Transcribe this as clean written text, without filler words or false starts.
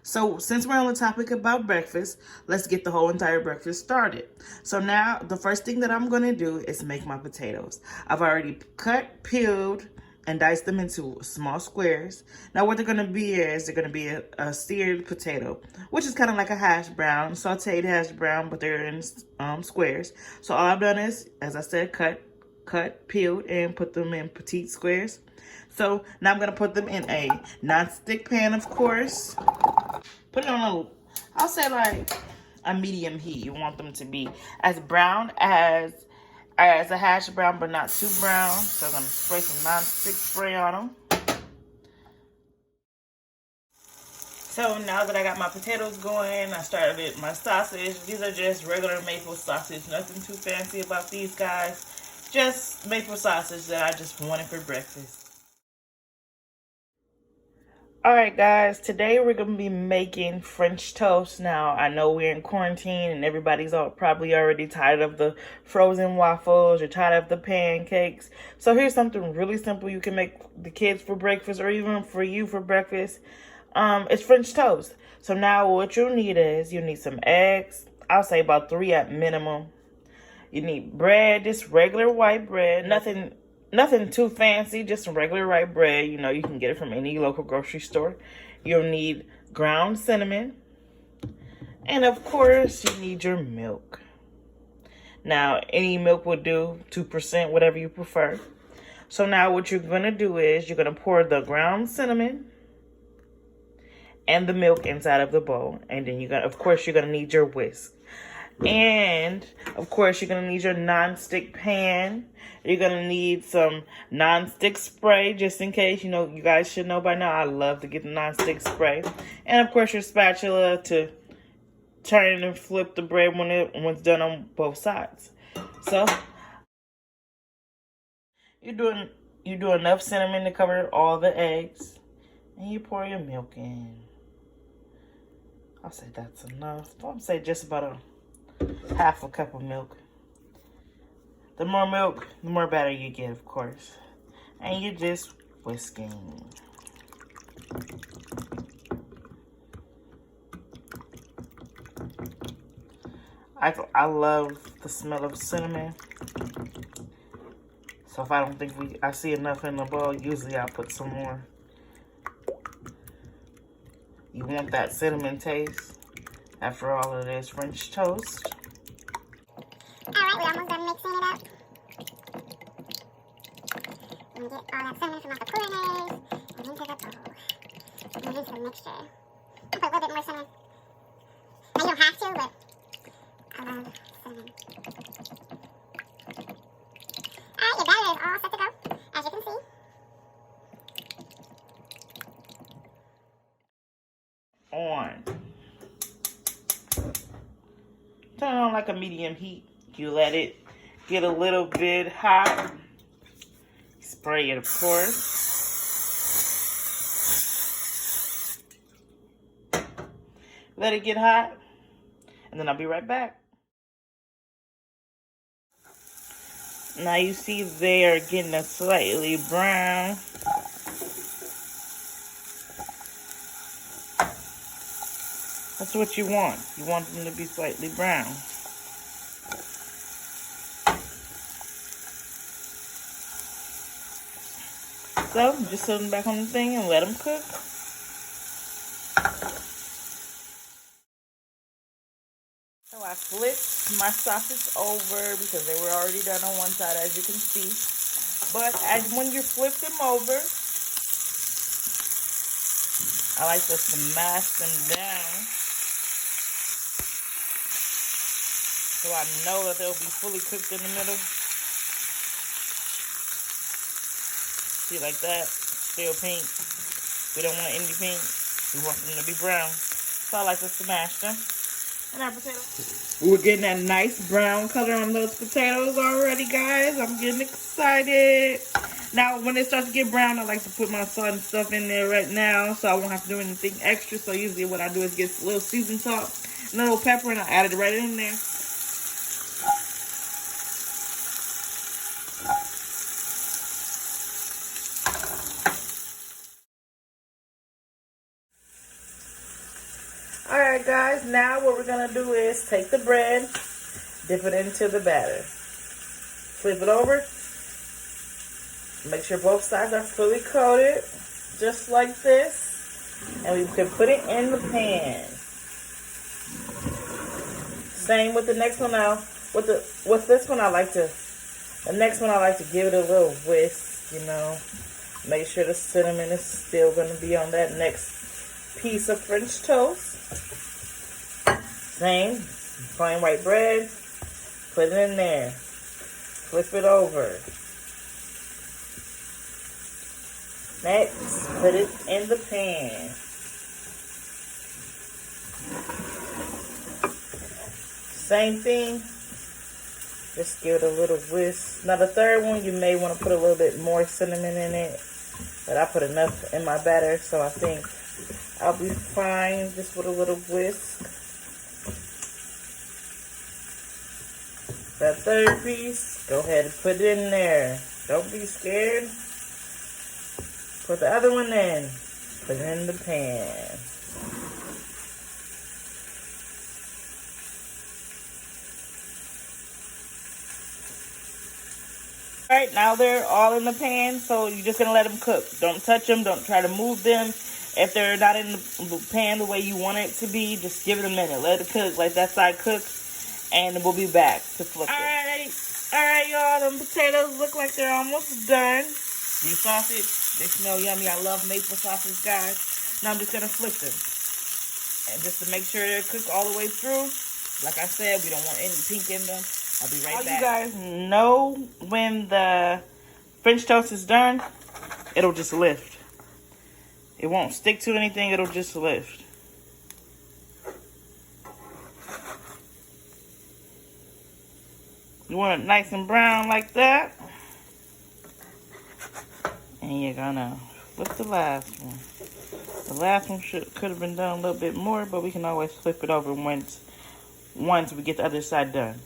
So since we're on the topic about breakfast, let's get the whole entire breakfast started. So now the first thing that I'm gonna do is make my potatoes. I've already cut, peeled, and diced them into small squares. Now what they're gonna be is they're gonna be a seared potato, which is kind of like a hash brown, sauteed hash brown, but they're in squares. So all I've done is, as I said, cut, peeled, and put them in petite squares. So now I'm gonna put them in a non-stick pan, of course. Put it on I'll say like a medium heat. You want them to be as brown as a hash brown, but not too brown. So I'm gonna spray some non-stick spray on them. So now that I got my potatoes going, I started my sausage. These are just regular maple sausage. Nothing too fancy about these guys. Just maple sausage that I just wanted for breakfast. Alright guys, today we're going to be making French toast. Now, I know we're in quarantine and everybody's probably already tired of the frozen waffles or tired of the pancakes. So here's something really simple you can make the kids for breakfast or even for you for breakfast. It's French toast. So now what you'll need is, you need some eggs. I'll say about 3 at minimum. You need bread, just regular white bread, nothing too fancy, just some regular white bread. You know, you can get it from any local grocery store. You'll need ground cinnamon. And of course, you need your milk. Now, any milk will do, 2%, whatever you prefer. So now what you're going to do is you're going to pour the ground cinnamon and the milk inside of the bowl. And then of course, you're going to need your whisk. And, of course, you're going to need your non-stick pan. You're going to need some non-stick spray, just in case. You know, you guys should know by now, I love to get the non-stick spray. And, of course, your spatula to turn and flip the bread when it's done on both sides. So, you do enough cinnamon to cover all the eggs. And you pour your milk in. I'll say that's enough. I'll say just about half a cup of milk. The more milk, the more batter you get, of course. And you're just whisking. I love the smell of cinnamon. So if I don't think I see enough in the bowl, usually I'll put some more. You want that cinnamon taste after all of this French toast. Alright, we're almost done mixing it up. And get all that cinnamon from off the pouring eggs and into the bowl. And into the mixture. I'll put a little bit more cinnamon. Now you don't have to, but I love cinnamon. Alright, your batter is all set to go, as you can see. On. Turn it on like a medium heat. You let it get a little bit hot. Spray it, of course. Let it get hot. And then I'll be right back. Now you see they are getting a slightly brown. That's what you want. You want them to be slightly brown. So, just set them back on the thing and let them cook. So I flipped my sausage over because they were already done on one side, as you can see. But when you flip them over, I like to smash them down. So I know that they'll be fully cooked in the middle. See, like that, still pink. We don't want any pink. We want them to be brown. So I like to smash them. And our potatoes. We're getting that nice brown color on those potatoes already, guys. I'm getting excited. Now, when it starts to get brown, I like to put my salt and stuff in there right now, so I won't have to do anything extra. So usually what I do is get a little seasoned salt, and a little pepper, and I add it right in there. guys, now what we're gonna do is take the bread, dip it into the batter, flip it over, make sure both sides are fully coated, just like this, and we can put it in the pan. Same with the next one now. With this one, the next one I like to give it a little whisk, you know. Make sure the cinnamon is still going to be on that next piece of French toast. Same, plain white bread, put it in there, flip it over. Next, put it in the pan. Same thing, just give it a little whisk. Now the third one, you may want to put a little bit more cinnamon in it, but I put enough in my batter, so I think I'll be fine just with a little whisk. That third piece, go ahead and put it in there. Don't be scared. Put the other one in. Put it in the pan. Alright, now they're all in the pan, so you're just going to let them cook. Don't touch them. Don't try to move them. If they're not in the pan the way you want it to be, just give it a minute. Let it cook. Let that side cook, and we'll be back to flip it. Alright, y'all. Them potatoes look like they're almost done. These sausage, they smell yummy. I love maple sausage, guys. Now I'm just going to flip them. And just to make sure they're cooked all the way through. Like I said, we don't want any pink in them. I'll be right back. You guys know when the French toast is done, it'll just lift. It won't stick to anything, it'll just lift. You want it nice and brown like that. And you're gonna flip the last one. The last one could have been done a little bit more, but we can always flip it over once we get the other side done.